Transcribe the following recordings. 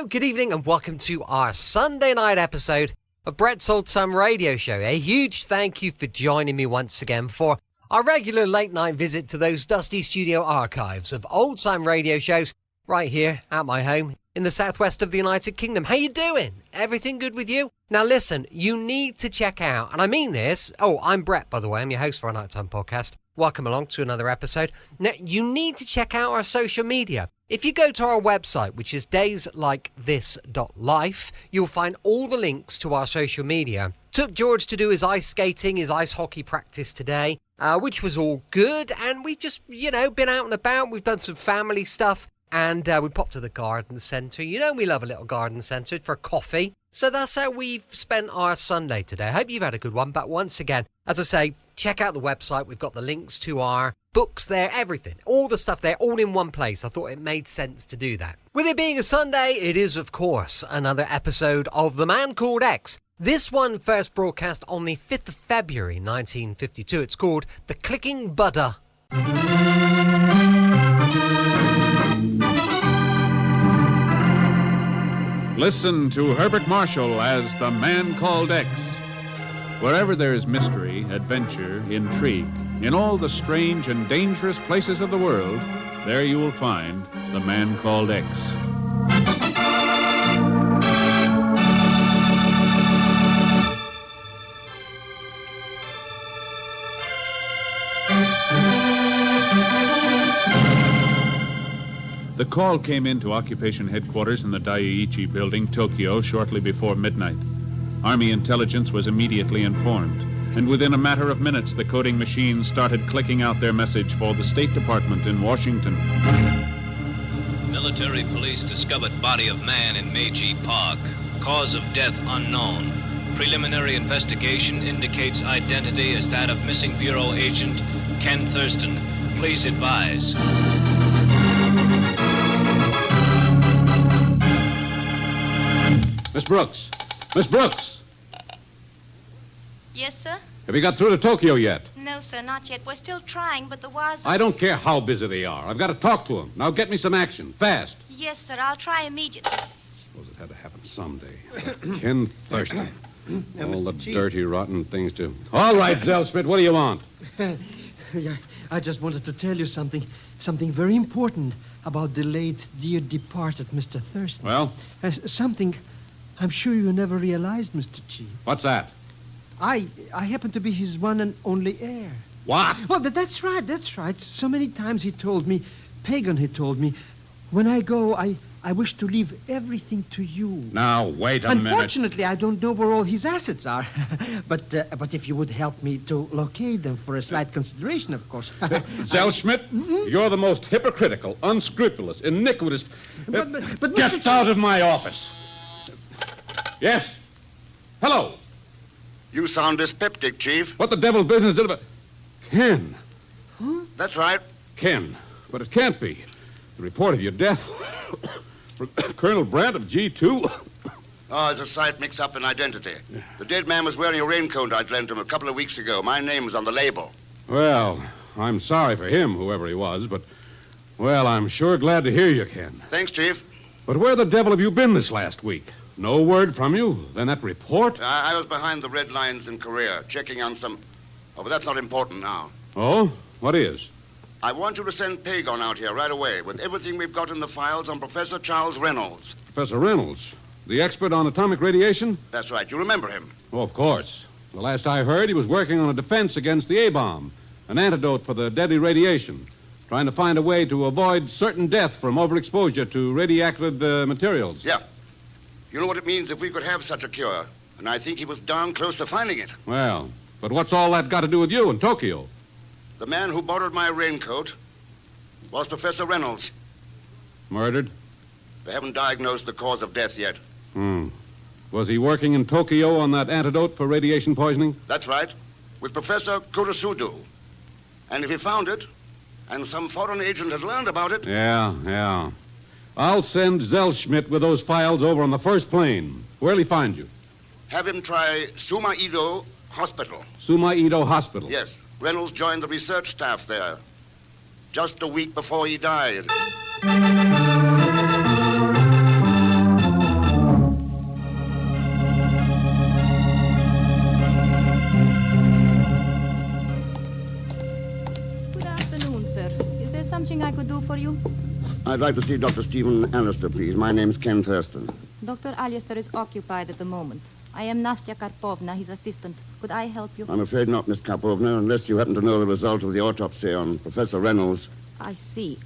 Hello, good evening, and welcome to our Sunday night episode of Brett's Old Time Radio Show. A huge thank you for joining me once again for our regular late night visit to those dusty studio archives of old time radio shows right here at my home in the southwest of the United Kingdom. How you doing? Everything good with you? Now listen, you need to check out, and I mean this. Oh, I'm Brett, by the way. I'm your host for our Nighttime Podcast. Welcome along to another episode. Now, you need to check out our social media. If you go to our website, which is dayslikethis.life, you'll find all the links to our social media. Took George to do his ice skating, his ice hockey practice today, which was all good. And we've just, been out and about. We've done some family stuff. And we popped to the garden centre. You know we love a little garden centre for coffee. So that's how we've spent our Sunday today. I hope you've had a good one. But once again, as I say, check out the website. We've got the links to our books there, everything. All the stuff there, all in one place. I thought it made sense to do that. With it being a Sunday, it is, of course, another episode of The Man Called X. This one first broadcast on the 5th of February, 1952. It's called The Clicking Buddha. Listen to Herbert Marshall as The Man Called X. Wherever there is mystery, adventure, intrigue, in all the strange and dangerous places of the world, there you will find The Man Called X. The call came in to Occupation Headquarters in the Daiichi Building, Tokyo, shortly before midnight. Army intelligence was immediately informed, and within a matter of minutes, the coding machines started clicking out their message for the State Department in Washington. Military police discovered body of man in Meiji Park. Cause of death unknown. Preliminary investigation indicates identity as that of missing Bureau Agent Ken Thurston. Please advise. Miss Brooks! Miss Brooks! Yes, sir? Have you got through to Tokyo yet? No, sir, not yet. We're still trying, but the wires... I don't care how busy they are. I've got to talk to them. Now get me some action. Fast. Yes, sir. I'll try immediately. Suppose it had to happen someday. Ken Thurston. All the dirty, rotten things to... All right, Zellschmidt, what do you want? I just wanted to tell you something very important about the late, dear departed Mr. Thurston. Well? Something I'm sure you never realized, Mr. Chief. What's that? I happen to be his one and only heir. What? Well, that's right. So many times he told me, Pegon he told me, when I go, I wish to leave everything to you. Now, wait a minute. Unfortunately, I don't know where all his assets are. But if you would help me to locate them for a slight consideration, of course. Zellschmidt, you're the most hypocritical, unscrupulous, iniquitous... But Get out of my office. Yes? Hello? You sound dyspeptic, Chief. What the devil business did about... Ken. Huh? That's right. Ken. But it can't be. The report of your death... Colonel Brandt of G2? Oh, there's a slight mix-up in identity. The dead man was wearing a raincoat I lent him a couple of weeks ago. My name was on the label. Well, I'm sorry for him, whoever he was, but... Well, I'm sure glad to hear you, Ken. Thanks, Chief. But where the devil have you been this last week? No word from you? Then that report? I was behind the red lines in Korea, checking on some... Oh, but that's not important now. Oh? What is? I want you to send Pegon out here right away with everything we've got in the files on Professor Charles Reynolds. Professor Reynolds? The expert on atomic radiation? That's right. You remember him. Oh, of course. The last I heard, he was working on a defense against the A-bomb, an antidote for the deadly radiation, trying to find a way to avoid certain death from overexposure to radioactive materials. Yeah. You know what it means if we could have such a cure, and I think he was darn close to finding it. Well, but what's all that got to do with you in Tokyo? The man who borrowed my raincoat was Professor Reynolds. Murdered? They haven't diagnosed the cause of death yet. Was he working in Tokyo on that antidote for radiation poisoning? That's right, with Professor Kurosudo. And if he found it, and some foreign agent had learned about it... Yeah. I'll send Zellschmidt with those files over on the first plane. Where'll he find you? Have him try Sumaido Hospital. Sumaido Hospital? Yes. Reynolds joined the research staff there just a week before he died. like to see Dr. Stephen Allister, please. My name's Ken Thurston. Dr. Allister is occupied at the moment. I am Nastya Karpovna, his assistant. Could I help you? I'm afraid not, Miss Karpovna, unless you happen to know the result of the autopsy on Professor Reynolds. I see.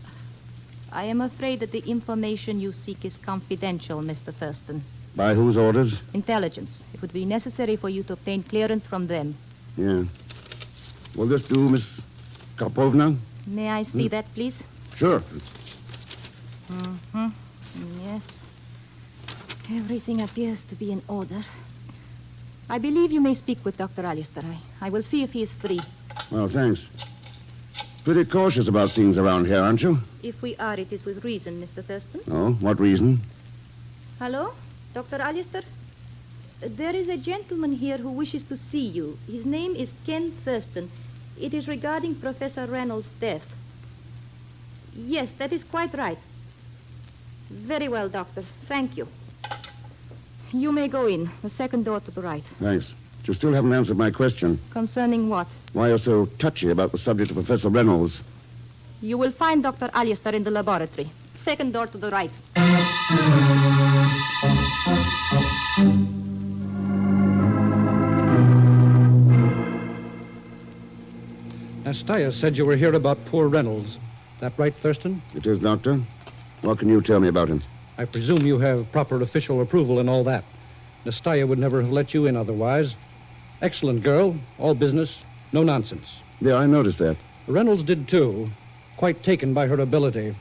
I am afraid that the information you seek is confidential, Mr. Thurston. By whose orders? Intelligence. It would be necessary for you to obtain clearance from them. Yeah. Will this do, Miss Karpovna? May I see that, please? Sure. Mm-hmm. Yes. Everything appears to be in order. I believe you may speak with Dr. Allister. I will see if he is free. Well, thanks. Pretty cautious about things around here, aren't you? If we are, it is with reason, Mr. Thurston. Oh, what reason? Hello? Dr. Allister? There is a gentleman here who wishes to see you. His name is Ken Thurston. It is regarding Professor Reynolds' death. Yes, that is quite right. Very well, Doctor. Thank you. You may go in. The second door to the right. Thanks. You still haven't answered my question. Concerning what? Why you're so touchy about the subject of Professor Reynolds. You will find Dr. Allister in the laboratory. Second door to the right. Nastya said you were here about poor Reynolds. That right, Thurston? It is, Doctor. What can you tell me about him? I presume you have proper official approval and all that. Nastya would never have let you in otherwise. Excellent girl, all business, no nonsense. Yeah, I noticed that. Reynolds did too, quite taken by her ability.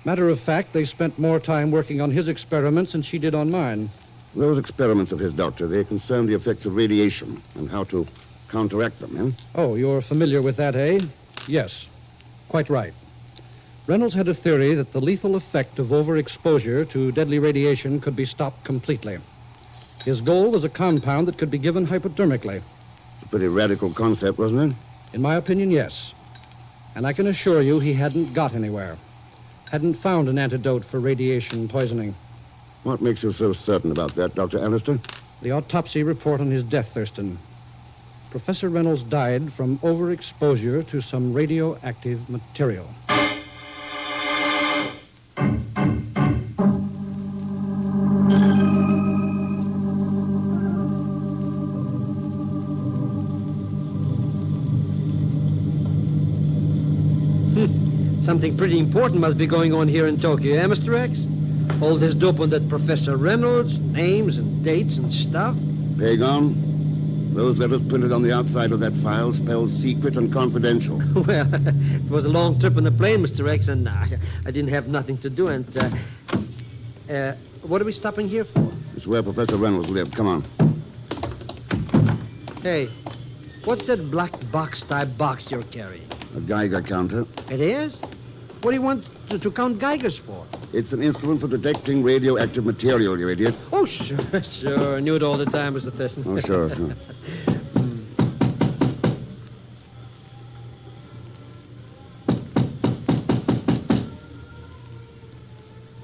Matter of fact, they spent more time working on his experiments than she did on mine. Those experiments of his, Doctor, they concern the effects of radiation and how to counteract them, eh? Oh, you're familiar with that, eh? Yes, quite right. Reynolds had a theory that the lethal effect of overexposure to deadly radiation could be stopped completely. His goal was a compound that could be given hypodermically. It's a pretty radical concept, wasn't it? In my opinion, yes. And I can assure you he hadn't got anywhere. Hadn't found an antidote for radiation poisoning. What makes you so certain about that, Dr. Allister? The autopsy report on his death, Thurston. Professor Reynolds died from overexposure to some radioactive material. Something pretty important must be going on here in Tokyo, eh, Mr. X? All this dope on that Professor Reynolds, names and dates and stuff. Pegon, those letters printed on the outside of that file spell secret and confidential. Well, it was a long trip on the plane, Mr. X, and I didn't have nothing to do. And, what are we stopping here for? It's where Professor Reynolds lived. Come on. Hey, what's that black box-type box you're carrying? A Geiger counter. It is? What do you want to count Geigers for? It's an instrument for detecting radioactive material, you idiot. Oh, sure, sure. Knew it all the time, Mr. Thurston. Oh, sure, sure.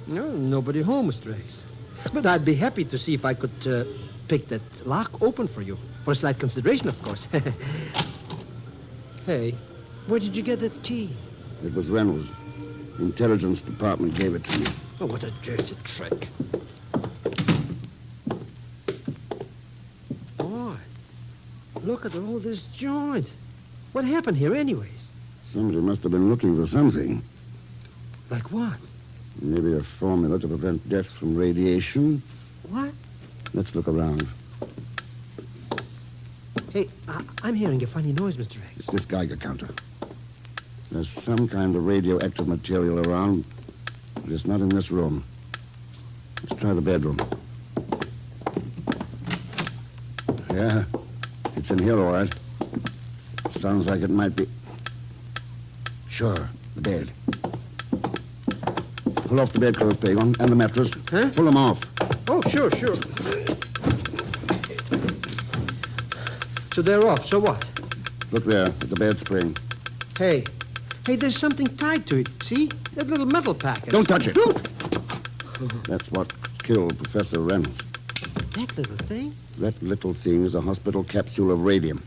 No, nobody home, Mr. X. But I'd be happy to see if I could pick that lock open for you. For a slight consideration, of course. Hey, where did you get that key? It was Reynolds. The Intelligence Department gave it to me. Oh, what a dirty trick. Boy, look at all this joint. What happened here anyways? Somebody must have been looking for something. Like what? Maybe a formula to prevent death from radiation. What? Let's look around. Hey, I'm hearing a funny noise, Mr. X. It's this Geiger counter. There's some kind of radioactive material around, but it's not in this room. Let's try the bedroom. Yeah, it's in here, all right. Sounds like it might be... Sure, the bed. Pull off the bedclothes, Pegon, and the mattress. Huh? Pull them off. Oh, sure. So they're off. So what? Look there, at the bed spring. Hey, there's something tied to it. See? That little metal packet. Don't touch it. That's what killed Professor Reynolds. That little thing? That little thing is a hospital capsule of radium.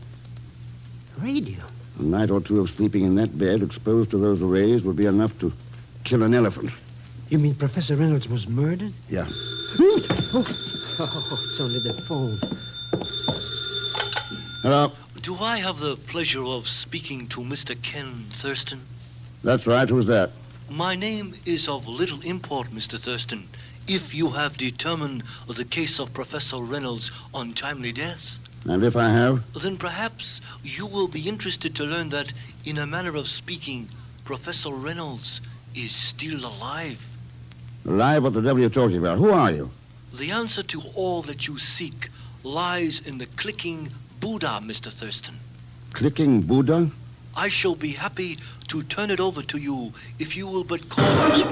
Radium? A night or two of sleeping in that bed exposed to those rays would be enough to kill an elephant. You mean Professor Reynolds was murdered? Yeah. Oh, it's only the phone. Hello. Do I have the pleasure of speaking to Mr. Ken Thurston? That's right. Who's that? My name is of little import, Mr. Thurston, if you have determined the case of Professor Reynolds' untimely death. And if I have? Then perhaps you will be interested to learn that, in a manner of speaking, Professor Reynolds is still alive. Alive? What the devil are you talking about? Who are you? The answer to all that you seek lies in the clicking Buddha, Mr. Thurston. Clicking Buddha? I shall be happy to turn it over to you if you will but call us.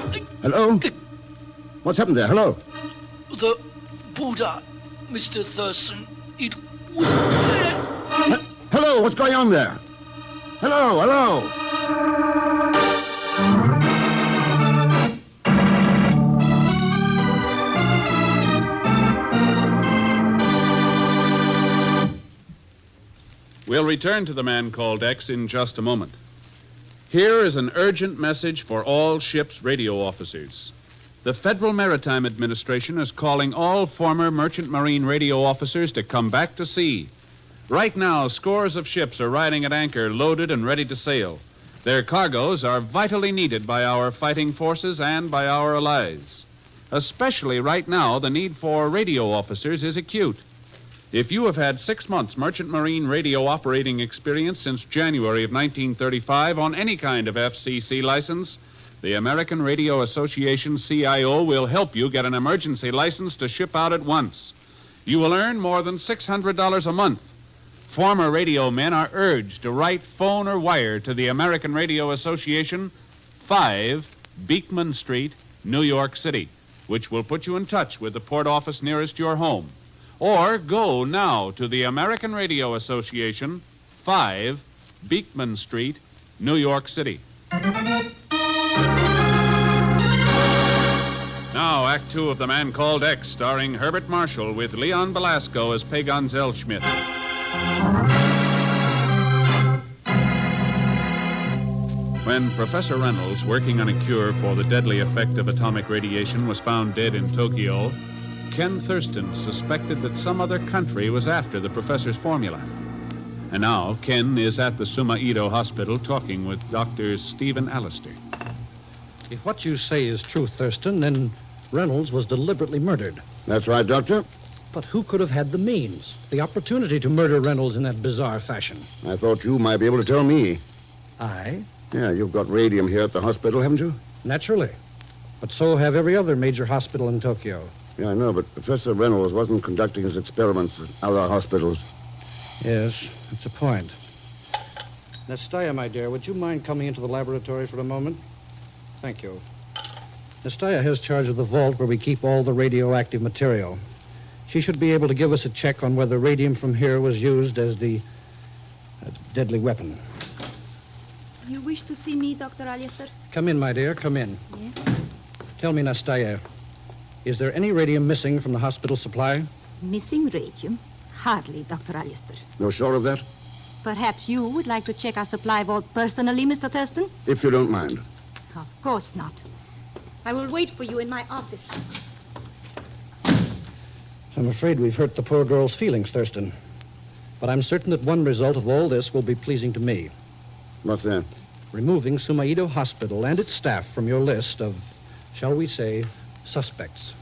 Hello? What's happened there? Hello? The Buddha, Mr. Thurston. It was dead. Hello? What's going on there? Hello? Hello? We'll return to the man called X in just a moment. Here is an urgent message for all ships' radio officers. The Federal Maritime Administration is calling all former merchant marine radio officers to come back to sea. Right now, scores of ships are riding at anchor, loaded and ready to sail. Their cargoes are vitally needed by our fighting forces and by our allies. Especially right now, the need for radio officers is acute. If you have had 6 months merchant marine radio operating experience since January of 1935 on any kind of FCC license, the American Radio Association CIO will help you get an emergency license to ship out at once. You will earn more than $600 a month. Former radio men are urged to write, phone, or wire to the American Radio Association, 5 Beekman Street, New York City, which will put you in touch with the port office nearest your home. Or go now to the American Radio Association, 5 Beekman Street, New York City. Now, Act 2 of The Man Called X, starring Herbert Marshall with Leon Belasco as Pegon Zellschmidt. When Professor Reynolds, working on a cure for the deadly effect of atomic radiation, was found dead in Tokyo, Ken Thurston suspected that some other country was after the professor's formula. And now, Ken is at the Sumaido Hospital talking with Dr. Stephen Allister. If what you say is true, Thurston, then Reynolds was deliberately murdered. That's right, Doctor. But who could have had the means, the opportunity to murder Reynolds in that bizarre fashion? I thought you might be able to tell me. I? Yeah, you've got radium here at the hospital, haven't you? Naturally. But so have every other major hospital in Tokyo. Yeah, I know, but Professor Reynolds wasn't conducting his experiments at other hospitals. Yes, that's a point. Nastya, my dear, would you mind coming into the laboratory for a moment? Thank you. Nastya has charge of the vault where we keep all the radioactive material. She should be able to give us a check on whether radium from here was used as the deadly weapon. You wish to see me, Dr. Allister? Come in, my dear, come in. Yes? Tell me, Nastya, is there any radium missing from the hospital supply? Missing radium? Hardly, Dr. Allister. No sure of that? Perhaps you would like to check our supply vault personally, Mr. Thurston? If you don't mind. Of course not. I will wait for you in my office. I'm afraid we've hurt the poor girl's feelings, Thurston. But I'm certain that one result of all this will be pleasing to me. What's that? Removing Sumaido Hospital and its staff from your list of, shall we say, suspects.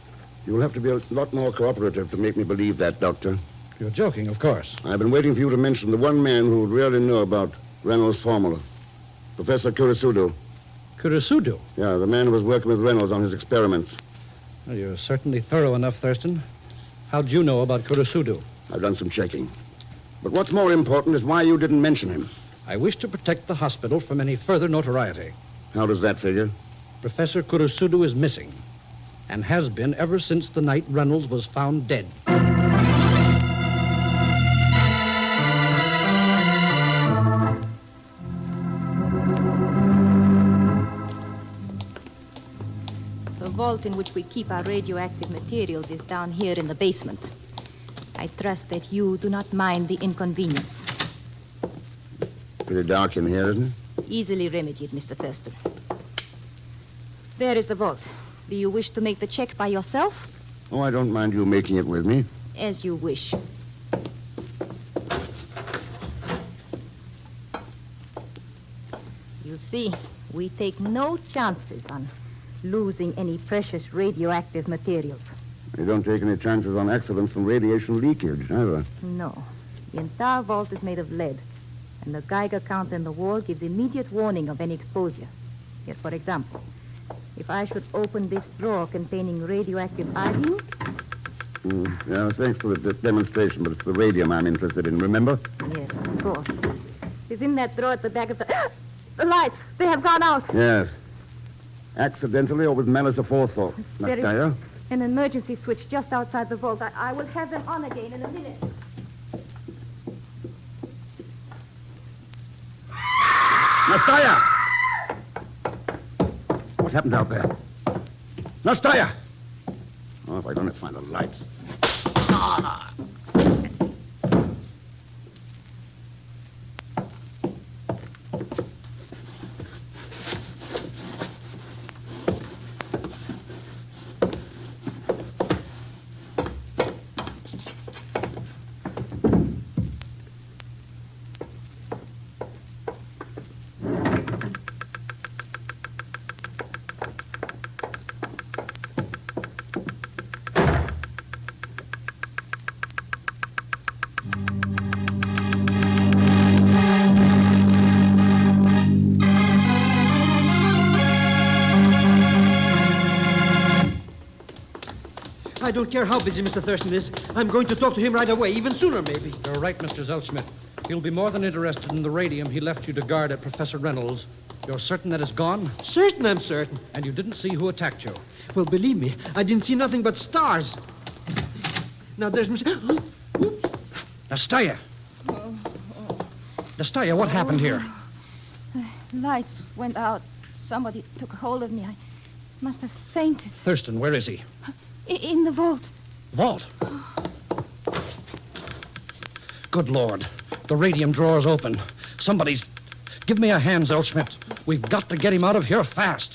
You'll have to be a lot more cooperative to make me believe that, Doctor. You're joking, of course. I've been waiting for you to mention the one man who would really know about Reynolds' formula. Professor Kurisudu. Kurisudu? Yeah, the man who was working with Reynolds on his experiments. Well, you're certainly thorough enough, Thurston. How'd you know about Kurisudu? I've done some checking. But what's more important is why you didn't mention him. I wish to protect the hospital from any further notoriety. How does that figure? Professor Kurisudu is missing, and has been ever since the night Reynolds was found dead. The vault in which we keep our radioactive materials is down here in the basement. I trust that you do not mind the inconvenience. Pretty dark in here, isn't it? Easily remedied, Mr. Thurston. There is the vault. Do you wish to make the check by yourself? Oh, I don't mind you making it with me. As you wish. You see, we take no chances on losing any precious radioactive materials. You don't take any chances on accidents from radiation leakage, either. No. The entire vault is made of lead, and the Geiger counter in the wall gives immediate warning of any exposure. Here, for example, if I should open this drawer containing radioactive iodine... Yeah, thanks for the demonstration, but it's the radium I'm interested in, remember? Yes, of course. It's in that drawer at the back of the... The lights! They have gone out! Yes. Accidentally or with malice aforethought. There is Nastya? an emergency switch just outside the vault. I will have them on again in a minute. Nastya! What happened out there? Nastya! Oh, if I don't find the lights. I don't care how busy Mr. Thurston is. I'm going to talk to him right away, even sooner, maybe. You're right, Mr. Zellschmidt. He'll be more than interested in the radium he left you to guard at Professor Reynolds. You're certain that it's gone? Certain, I'm certain. And you didn't see who attacked you? Well, believe me, I didn't see nothing but stars. Now, there's Mr... Nastya! Nastya, what happened here? Lights went out. Somebody took hold of me. I must have fainted. Thurston, where is he? In the vault. Vault? Good Lord. The radium drawer's open. Somebody's... Give me a hand, Zellschmidt. We've got to get him out of here fast.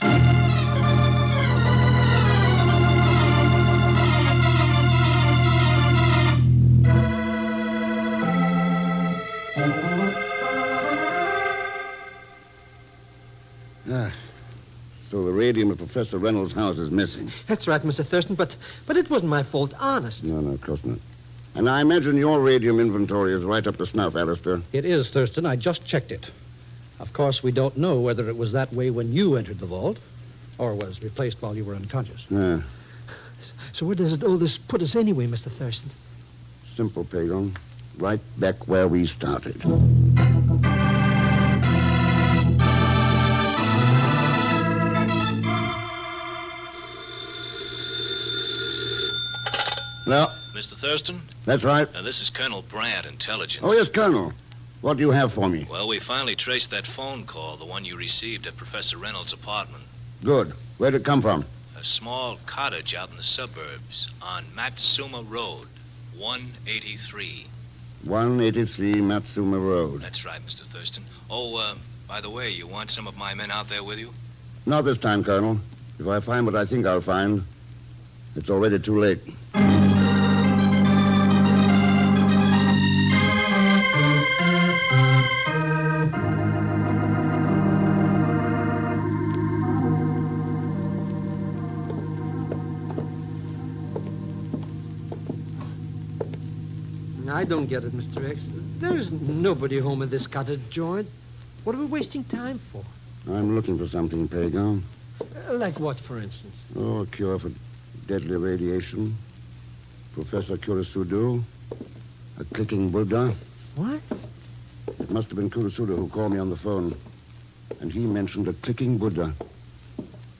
So the radium at Professor Reynolds' house is missing. That's right, Mr. Thurston, but it wasn't my fault, honest. No, of course not. And I imagine your radium inventory is right up to snuff, Alistair. It is, Thurston. I just checked it. Of course, we don't know whether it was that way when you entered the vault or was replaced while you were unconscious. Yeah. So where does all this put us anyway, Mr. Thurston? Simple, Pegon. Right back where we started. No. Mr. Thurston? That's right. This is Colonel Brandt, Intelligence. Oh, yes, Colonel. What do you have for me? Well, we finally traced that phone call, the one you received at Professor Reynolds' apartment. Good. Where'd it come from? A small cottage out in the suburbs on Matsuma Road, 183. 183 Matsuma Road. That's right, Mr. Thurston. Oh, by the way, you want some of my men out there with you? Not this time, Colonel. If I find what I think I'll find, it's already too late. I don't get it, Mr. X. There's nobody home in this cottage joint. What are we wasting time for? I'm looking for something, Pegon. Like what, for instance? Oh, a cure for deadly radiation. Professor Kurisudu. A clicking Buddha. What? It must have been Kurisudu who called me on the phone. And he mentioned a clicking Buddha.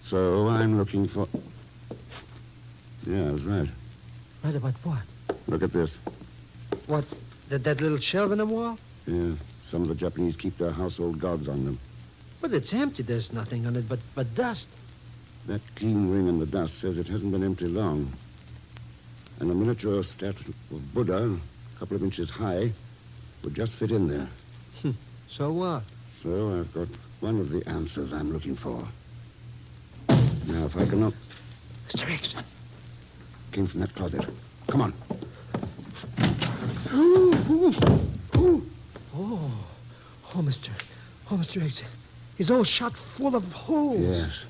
So I'm looking for... Yeah, I was right. Right about what? Look at this. What? That little shelf in the wall? Yeah, some of the Japanese keep their household gods on them. But it's empty. There's nothing on it but dust. That clean ring in the dust says it hasn't been empty long. And a miniature statue of Buddha, a couple of inches high, would just fit in there. So what? So I've got one of the answers I'm looking for. Now, if I can... Mr. X. Came from that closet. Come on. Oh, Mr. X. He's all shot full of holes. Yes.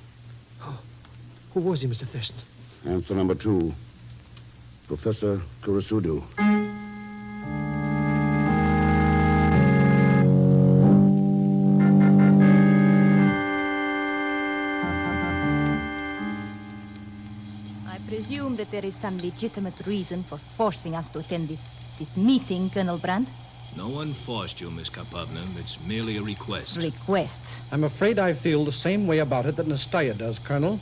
Who was he, Mr. Thurston? Answer number 2. Professor Kurosudo. I presume that there is some legitimate reason for forcing us to attend this meeting, Colonel Brandt. No one forced you, Miss Kapovna. It's merely a request. Request. I'm afraid I feel the same way about it that Nastya does, Colonel.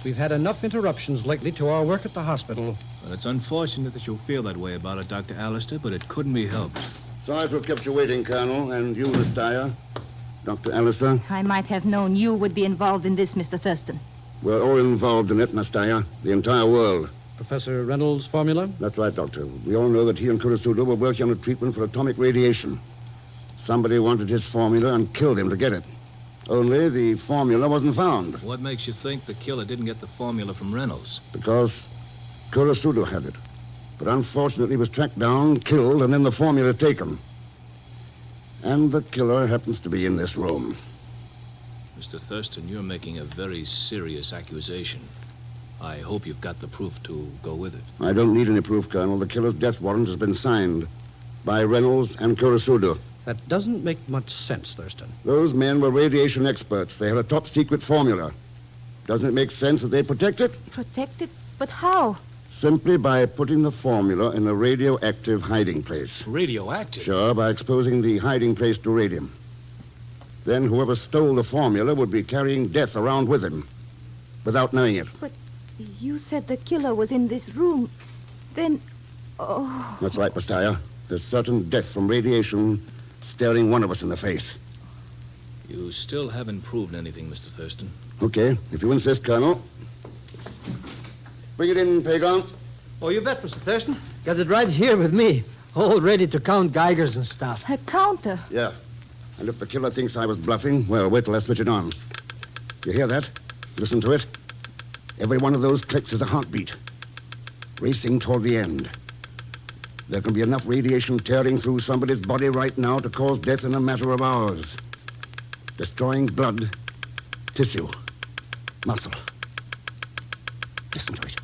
We've had enough interruptions lately to our work at the hospital. Well, it's unfortunate that you feel that way about it, Dr. Allister, but it couldn't be helped. Sorry to have kept you waiting, Colonel. And you, Miss Dyer. Dr. Allister. I might have known you would be involved in this, Mr. Thurston. We're all involved in it, Nastya. The entire world. Professor Reynolds' formula? That's right, Doctor. We all know that he and Kurosudo were working on a treatment for atomic radiation. Somebody wanted his formula and killed him to get it. Only the formula wasn't found. What makes you think the killer didn't get the formula from Reynolds? Because Kurosudo had it. But unfortunately was tracked down, killed, and then the formula taken. And the killer happens to be in this room. Mr. Thurston, you're making a very serious accusation. I hope you've got the proof to go with it. I don't need any proof, Colonel. The killer's death warrant has been signed by Reynolds and Kurosudo. That doesn't make much sense, Thurston. Those men were radiation experts. They had a top-secret formula. Doesn't it make sense that they protect it? Protect it? But how? Simply by putting the formula in a radioactive hiding place. Radioactive? Sure, by exposing the hiding place to radium. Then whoever stole the formula would be carrying death around with him, without knowing it. But you said the killer was in this room. Then, That's right, Pastaya. There's certain death from radiation staring one of us in the face. You still haven't proved anything, Mr. Thurston. Okay, if you insist, Colonel. Bring it in, Pegon. Oh, you bet, Mr. Thurston. Got it right here with me. All ready to count Geigers and stuff. A counter. Yeah. And if the killer thinks I was bluffing, well, wait till I switch it on. You hear that? Listen to it. Every one of those clicks is a heartbeat. Racing toward the end. There can be enough radiation tearing through somebody's body right now to cause death in a matter of hours. Destroying blood, tissue, muscle. Listen to it.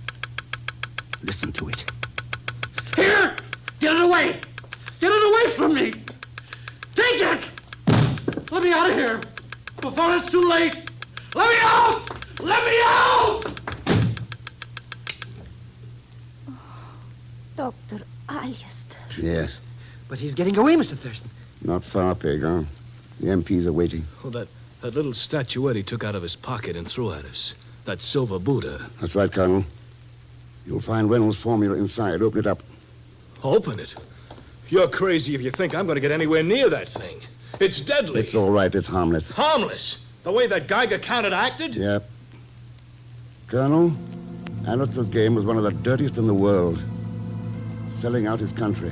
Listen to it. Here! Get it away! Get it away from me! Take it! Let me out of here before it's too late! Let me out! Let me out! Dr. Allister. Yes. But he's getting away, Mr. Thurston. Not far, Pegon. The MPs are waiting. Oh, that little statuette he took out of his pocket and threw at us. That silver Buddha. That's right, Colonel. You'll find Reynolds' formula inside. Open it up. Open it? You're crazy if you think I'm going to get anywhere near that thing. It's deadly. It's all right. It's harmless. Harmless? The way that Geiger counted acted? Yep. Colonel, Allister's game was one of the dirtiest in the world. Selling out his country.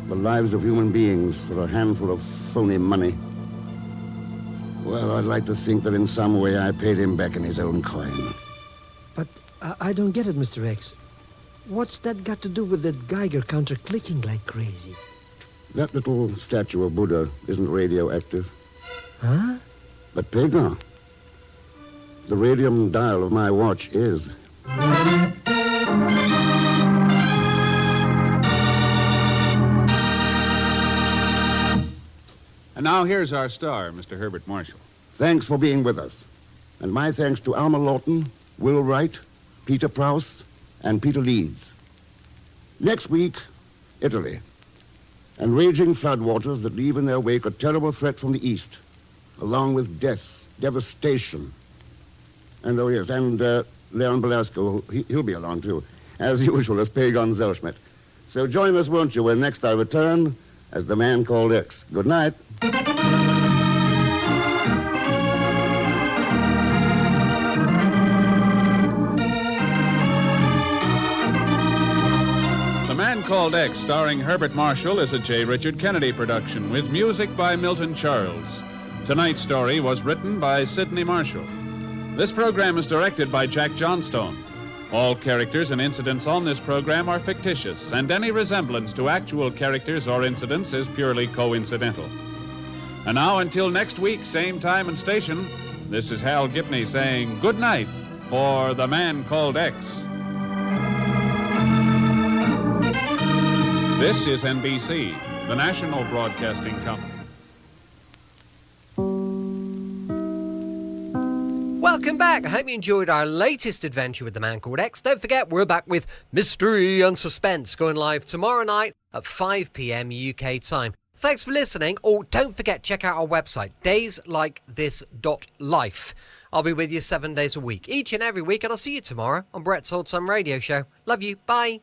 The lives of human beings for a handful of phony money. Well, I'd like to think that in some way I paid him back in his own coin. But I don't get it, Mr. X. What's that got to do with the Geiger counter clicking like crazy? That little statue of Buddha isn't radioactive. Huh? But Pegon, the radium dial of my watch is. And now here's our star, Mr. Herbert Marshall. Thanks for being with us. And my thanks to Alma Lawton, Will Wright, Peter Prouse, and Peter Leeds. Next week, Italy. And raging floodwaters that leave in their wake a terrible threat from the east, along with death, devastation. And, oh yes, and Leon Belasco, he'll be along too, as usual as Pegon Zellschmidt. So join us, won't you, when next I return as the man called X. Good night. The Man Called X, starring Herbert Marshall, is a J. Richard Kennedy production with music by Milton Charles. Tonight's story was written by Sidney Marshall. This program is directed by Jack Johnstone. All characters and incidents on this program are fictitious, and any resemblance to actual characters or incidents is purely coincidental. And now, until next week, same time and station, this is Hal Gibney saying good night for The Man Called X. This is NBC, the national broadcasting company. Welcome back. I hope you enjoyed our latest adventure with The Man Called X. Don't forget, we're back with Mystery and Suspense, going live tomorrow night at 5 p.m. UK time. Thanks for listening. Oh, don't forget, check out our website, dayslikethis.life. I'll be with you 7 days a week, each and every week, and I'll see you tomorrow on Brett's Old Time Radio Show. Love you. Bye.